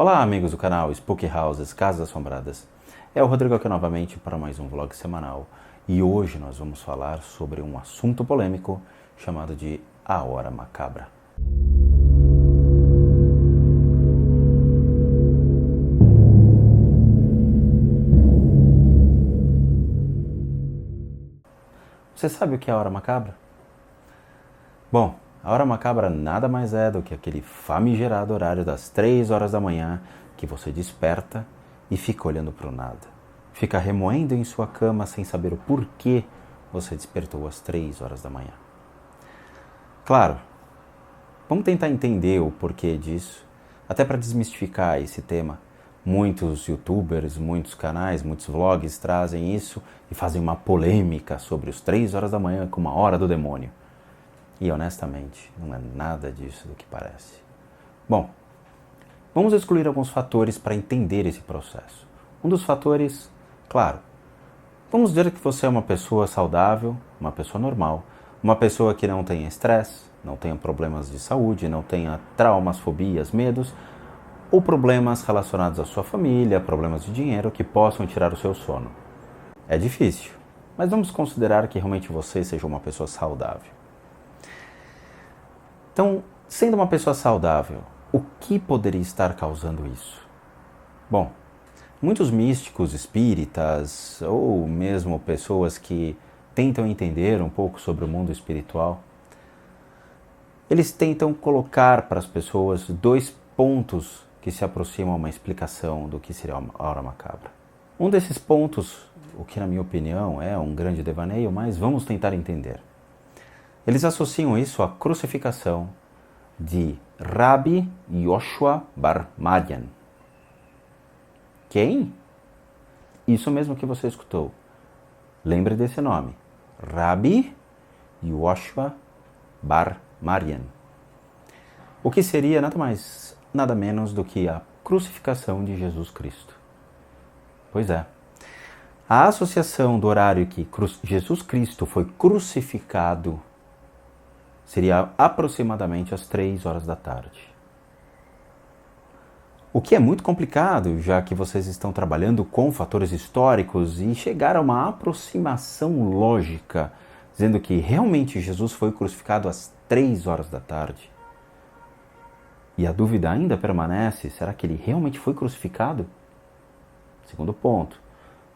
Olá, amigos do canal Spooky Houses, Casas Assombradas. É o Rodrigo aqui novamente para mais um vlog semanal. E hoje nós vamos falar sobre um assunto polêmico chamado de A Hora Macabra. Você sabe o que é a Hora Macabra? Bom, a Hora Macabra nada mais é do que aquele famigerado horário das 3 horas da manhã que você desperta e fica olhando para o nada. Fica remoendo em sua cama sem saber o porquê você despertou às 3 horas da manhã. Claro, vamos tentar entender o porquê disso, até para desmistificar esse tema. Muitos youtubers, muitos canais, muitos vlogs trazem isso e fazem uma polêmica sobre os 3 horas da manhã como a hora do demônio. E honestamente, não é nada disso do que parece. Bom, vamos excluir alguns fatores para entender esse processo. Um dos fatores, claro, vamos dizer que você é uma pessoa saudável, uma pessoa normal, uma pessoa que não tenha estresse, não tenha problemas de saúde, não tenha traumas, fobias, medos, ou problemas relacionados à sua família, problemas de dinheiro que possam tirar o seu sono. É difícil, mas vamos considerar que realmente você seja uma pessoa saudável. Então, sendo uma pessoa saudável, o que poderia estar causando isso? Bom, muitos místicos espíritas, ou mesmo pessoas que tentam entender um pouco sobre o mundo espiritual, eles tentam colocar para as pessoas dois pontos que se aproximam a uma explicação do que seria a hora macabra. Um desses pontos, o que na minha opinião é um grande devaneio, mas vamos tentar entender. Eles associam isso à crucificação de Rabbi Yoshua bar Madian. Quem? Isso mesmo que você escutou. Lembre desse nome. Rabbi Yoshua bar Madian. O que seria nada mais, nada menos do que a crucificação de Jesus Cristo. Pois é. A associação do horário que Jesus Cristo foi crucificado seria aproximadamente às 3 horas da tarde. O que é muito complicado, já que vocês estão trabalhando com fatores históricos e chegar a uma aproximação lógica, dizendo que realmente Jesus foi crucificado às 3 horas da tarde. E a dúvida ainda permanece, será que ele realmente foi crucificado? Segundo ponto,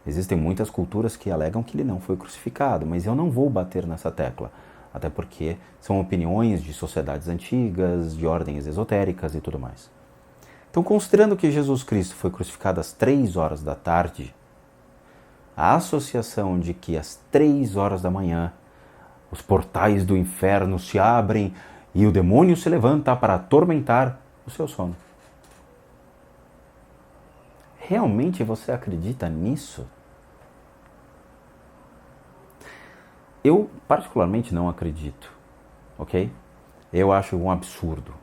existem muitas culturas que alegam que ele não foi crucificado, mas eu não vou bater nessa tecla. Até porque são opiniões de sociedades antigas, de ordens esotéricas e tudo mais. Então, considerando que Jesus Cristo foi crucificado às 3 horas da tarde, a associação de que às 3 horas da manhã os portais do inferno se abrem e o demônio se levanta para atormentar o seu sono. Realmente você acredita nisso? Eu, particularmente, não acredito, ok? Eu acho um absurdo,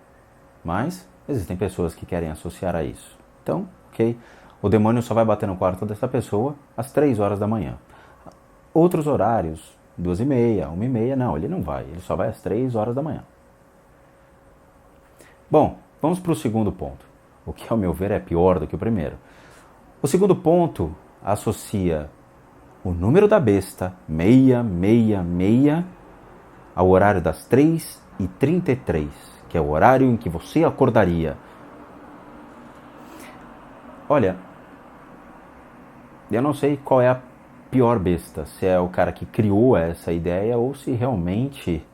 mas existem pessoas que querem associar a isso. Então, ok, o demônio só vai bater no quarto dessa pessoa às 3 horas da manhã. Outros horários, 2h30, 1h30, não, ele não vai, ele só vai às 3 horas da manhã. Bom, vamos para o segundo ponto, o que ao meu ver é pior do que o primeiro. O segundo ponto associa o número da besta, 666, ao horário das 3h33, que é o horário em que você acordaria. Olha, eu não sei qual é a pior besta, se é o cara que criou essa ideia ou se realmente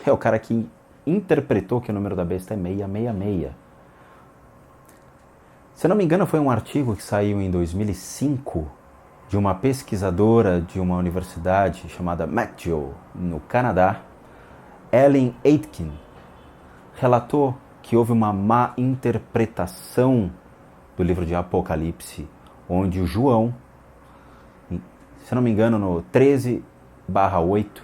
é o cara que interpretou que o número da besta é 666. Se eu não me engano, foi um artigo que saiu em 2005, de uma pesquisadora de uma universidade chamada McGill, no Canadá, Ellen Aitken, relatou que houve uma má interpretação do livro de Apocalipse, onde o João, se não me engano, no 13/8,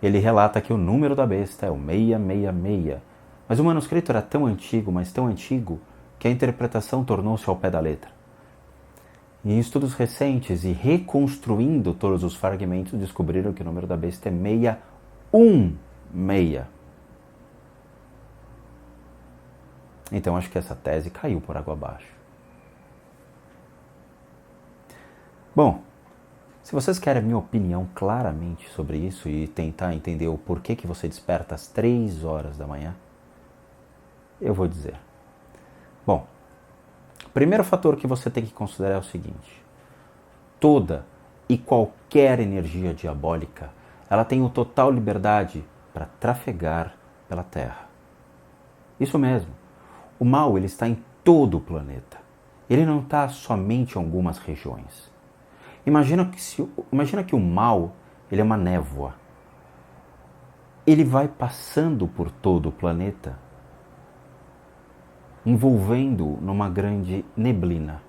ele relata que o número da besta é o 666. Mas o manuscrito era tão antigo, mas tão antigo, que a interpretação tornou-se ao pé da letra. Em estudos recentes e reconstruindo todos os fragmentos, descobriram que o número da besta é 616. Então acho que essa tese caiu por água abaixo. Bom, se vocês querem a minha opinião claramente sobre isso e tentar entender o porquê que você desperta às 3 horas da manhã, eu vou dizer. Bom, o primeiro fator que você tem que considerar é o seguinte: toda e qualquer energia diabólica, ela tem total liberdade para trafegar pela Terra. Isso mesmo, o mal ele está em todo o planeta. Ele não está somente em algumas regiões. Imagina que o mal ele é uma névoa. Ele vai passando por todo o planeta, envolvendo numa grande neblina.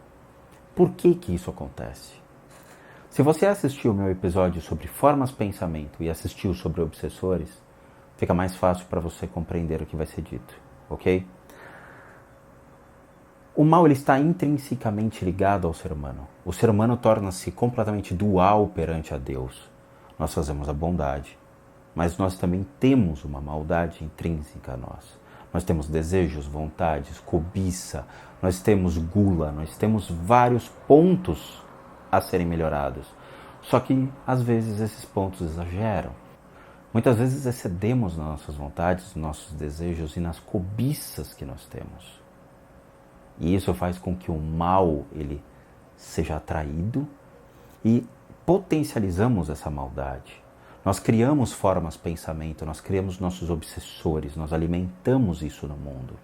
Por que isso acontece? Se você assistiu o meu episódio sobre formas de pensamento e assistiu sobre obsessores, fica mais fácil para você compreender o que vai ser dito, ok? O mal ele está intrinsecamente ligado ao ser humano. O ser humano torna-se completamente dual perante a Deus. Nós fazemos a bondade, mas nós também temos uma maldade intrínseca a nós. Nós temos desejos, vontades, cobiça, nós temos gula, nós temos vários pontos a serem melhorados. Só que, às vezes, esses pontos exageram. Muitas vezes excedemos nas nossas vontades, nos nossos desejos e nas cobiças que nós temos. E isso faz com que o mal ele seja atraído e potencializamos essa maldade. Nós criamos formas de pensamento, nós criamos nossos obsessores, nós alimentamos isso no mundo.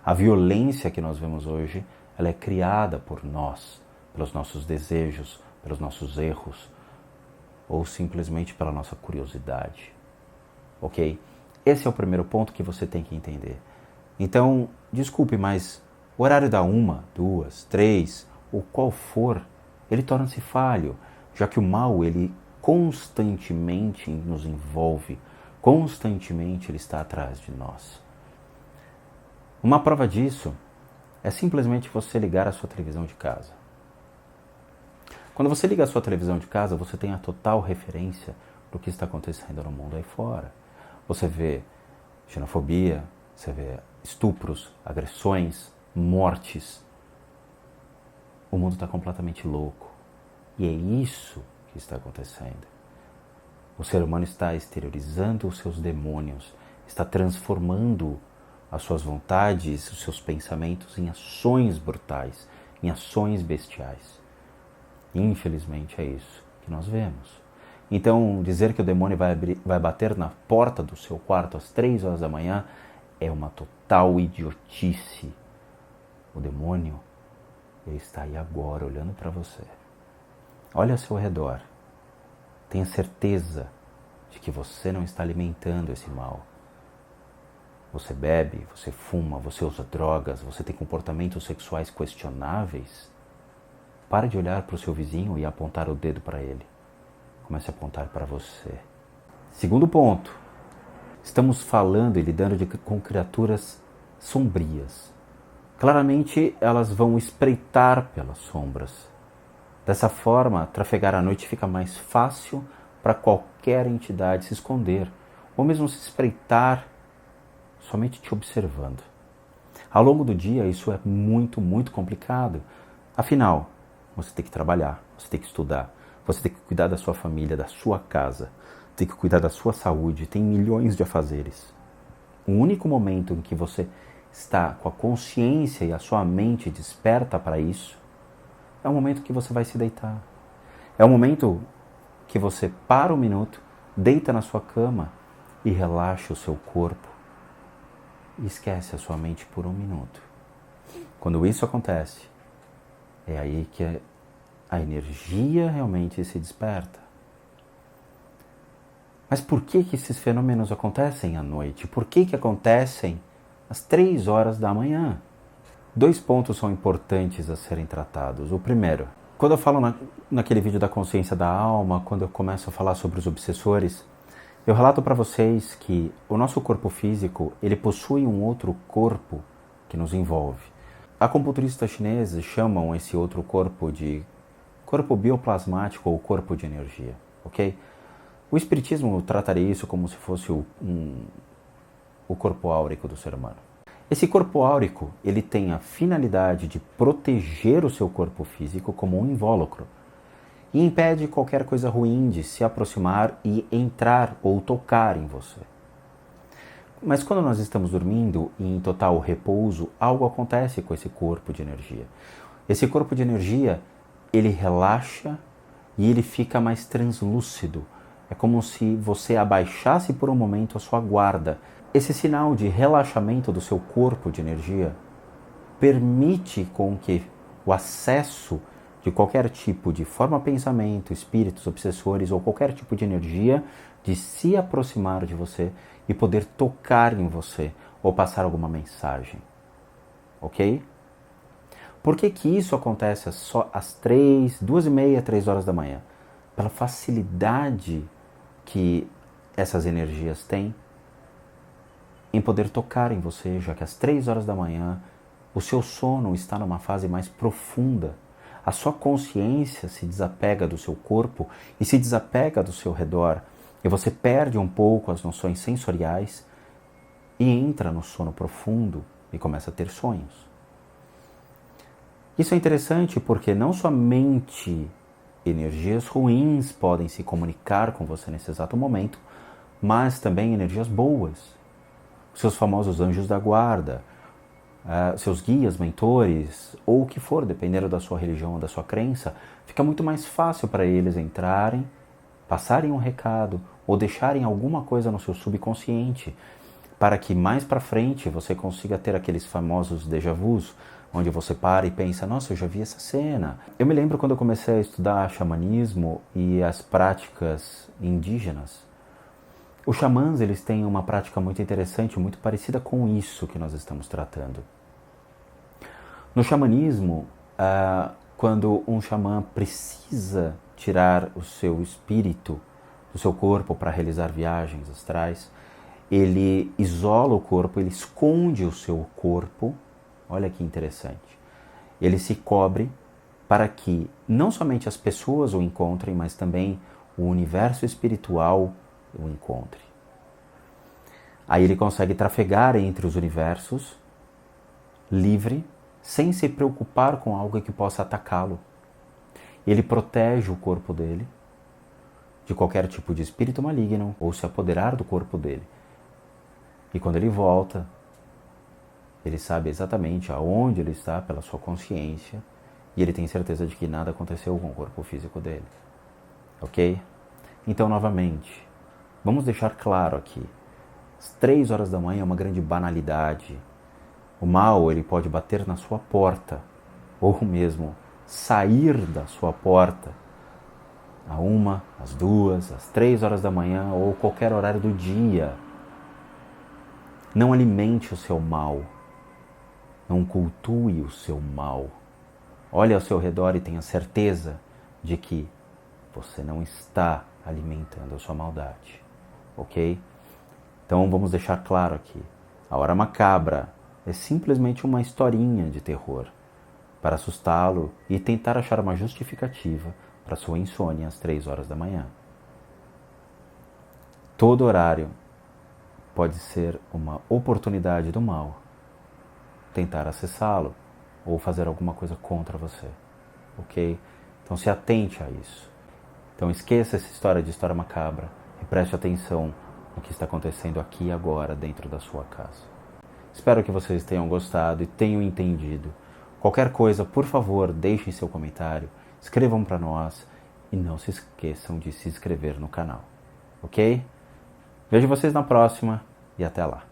A violência que nós vemos hoje, ela é criada por nós, pelos nossos desejos, pelos nossos erros, ou simplesmente pela nossa curiosidade. Ok? Esse é o primeiro ponto que você tem que entender. Então, desculpe, mas o horário da 1, 2, 3, ou qual for, ele torna-se falho, já que o mal, ele constantemente nos envolve, constantemente ele está atrás de nós. Uma prova disso é simplesmente você ligar a sua televisão de casa. Quando você liga a sua televisão de casa, você tem a total referência do que está acontecendo no mundo aí fora. Você vê xenofobia, você vê estupros, agressões, mortes. O mundo está completamente louco. E é isso que está acontecendo. O ser humano está exteriorizando os seus demônios, está transformando as suas vontades, os seus pensamentos em ações brutais, em ações bestiais. Infelizmente é isso que nós vemos. Então, dizer que o demônio vai bater na porta do seu quarto às 3 horas da manhã é uma total idiotice. O demônio, ele está aí agora, olhando para você. Olha ao seu redor. Tenha certeza de que você não está alimentando esse mal. Você bebe, você fuma, você usa drogas, você tem comportamentos sexuais questionáveis. Pare de olhar para o seu vizinho e apontar o dedo para ele. Comece a apontar para você. Segundo ponto. Estamos falando e lidando com criaturas sombrias. Claramente, elas vão espreitar pelas sombras. Dessa forma, trafegar à noite fica mais fácil para qualquer entidade se esconder, ou mesmo se espreitar somente te observando. Ao longo do dia, isso é muito, muito complicado. Afinal, você tem que trabalhar, você tem que estudar, você tem que cuidar da sua família, da sua casa, tem que cuidar da sua saúde, tem milhões de afazeres. O único momento em que você está com a consciência e a sua mente desperta para isso é o momento que você vai se deitar. É o momento que você para um minuto, deita na sua cama e relaxa o seu corpo e esquece a sua mente por um minuto. Quando isso acontece, é aí que a energia realmente se desperta. Mas por que esses fenômenos acontecem à noite? Por que acontecem às 3 horas da manhã? 2 pontos são importantes a serem tratados. O primeiro, quando eu falo naquele vídeo da consciência da alma, quando eu começo a falar sobre os obsessores, eu relato para vocês que o nosso corpo físico, ele possui um outro corpo que nos envolve. Acupunturistas chineses chamam esse outro corpo de corpo bioplasmático ou corpo de energia, ok? O espiritismo trataria isso como se fosse o corpo áurico do ser humano. Esse corpo áurico, ele tem a finalidade de proteger o seu corpo físico como um invólucro e impede qualquer coisa ruim de se aproximar e entrar ou tocar em você. Mas quando nós estamos dormindo e em total repouso, algo acontece com esse corpo de energia. Esse corpo de energia, ele relaxa e ele fica mais translúcido. É como se você abaixasse por um momento a sua guarda. Esse sinal de relaxamento do seu corpo de energia permite com que o acesso de qualquer tipo de forma pensamento, espíritos, obsessores ou qualquer tipo de energia de se aproximar de você e poder tocar em você ou passar alguma mensagem. Ok? Por que que isso acontece só às 3, 2h30, 3 horas da manhã? Pela facilidade que essas energias têm em poder tocar em você, já que às 3 horas da manhã o seu sono está numa fase mais profunda. A sua consciência se desapega do seu corpo e se desapega do seu redor, e você perde um pouco as noções sensoriais e entra no sono profundo e começa a ter sonhos. Isso é interessante porque não somente energias ruins podem se comunicar com você nesse exato momento, mas também energias boas. Seus famosos anjos da guarda, seus guias, mentores, ou o que for, dependendo da sua religião ou da sua crença, fica muito mais fácil para eles entrarem, passarem um recado ou deixarem alguma coisa no seu subconsciente para que mais para frente você consiga ter aqueles famosos déjà vus, onde você para e pensa, nossa, eu já vi essa cena. Eu me lembro quando eu comecei a estudar xamanismo e as práticas indígenas. Os xamãs, eles têm uma prática muito interessante, muito parecida com isso que nós estamos tratando. No xamanismo, quando um xamã precisa tirar o seu espírito do seu corpo para realizar viagens astrais, ele isola o corpo, ele esconde o seu corpo. Olha que interessante. Ele se cobre para que não somente as pessoas o encontrem, mas também o universo espiritual o encontre. Aí ele consegue trafegar entre os universos, livre, sem se preocupar com algo que possa atacá-lo. Ele protege o corpo dele de qualquer tipo de espírito maligno ou se apoderar do corpo dele. E quando ele volta, ele sabe exatamente aonde ele está pela sua consciência e ele tem certeza de que nada aconteceu com o corpo físico dele. Ok? Então, novamente, vamos deixar claro aqui. Às 3 horas da manhã é uma grande banalidade. O mal, ele pode bater na sua porta ou mesmo sair da sua porta a 1, às 2, às 3 horas da manhã ou qualquer horário do dia. Não alimente o seu mal. Não cultue o seu mal. Olhe ao seu redor e tenha certeza de que você não está alimentando a sua maldade. Ok? Então vamos deixar claro aqui. A hora macabra é simplesmente uma historinha de terror para assustá-lo e tentar achar uma justificativa para sua insônia às 3 horas da manhã. Todo horário pode ser uma oportunidade do mal tentar acessá-lo ou fazer alguma coisa contra você, ok? Então se atente a isso. Então esqueça essa história de história macabra e preste atenção no que está acontecendo aqui e agora dentro da sua casa. Espero que vocês tenham gostado e tenham entendido. Qualquer coisa, por favor, deixem seu comentário, escrevam para nós e não se esqueçam de se inscrever no canal, ok? Vejo vocês na próxima e até lá.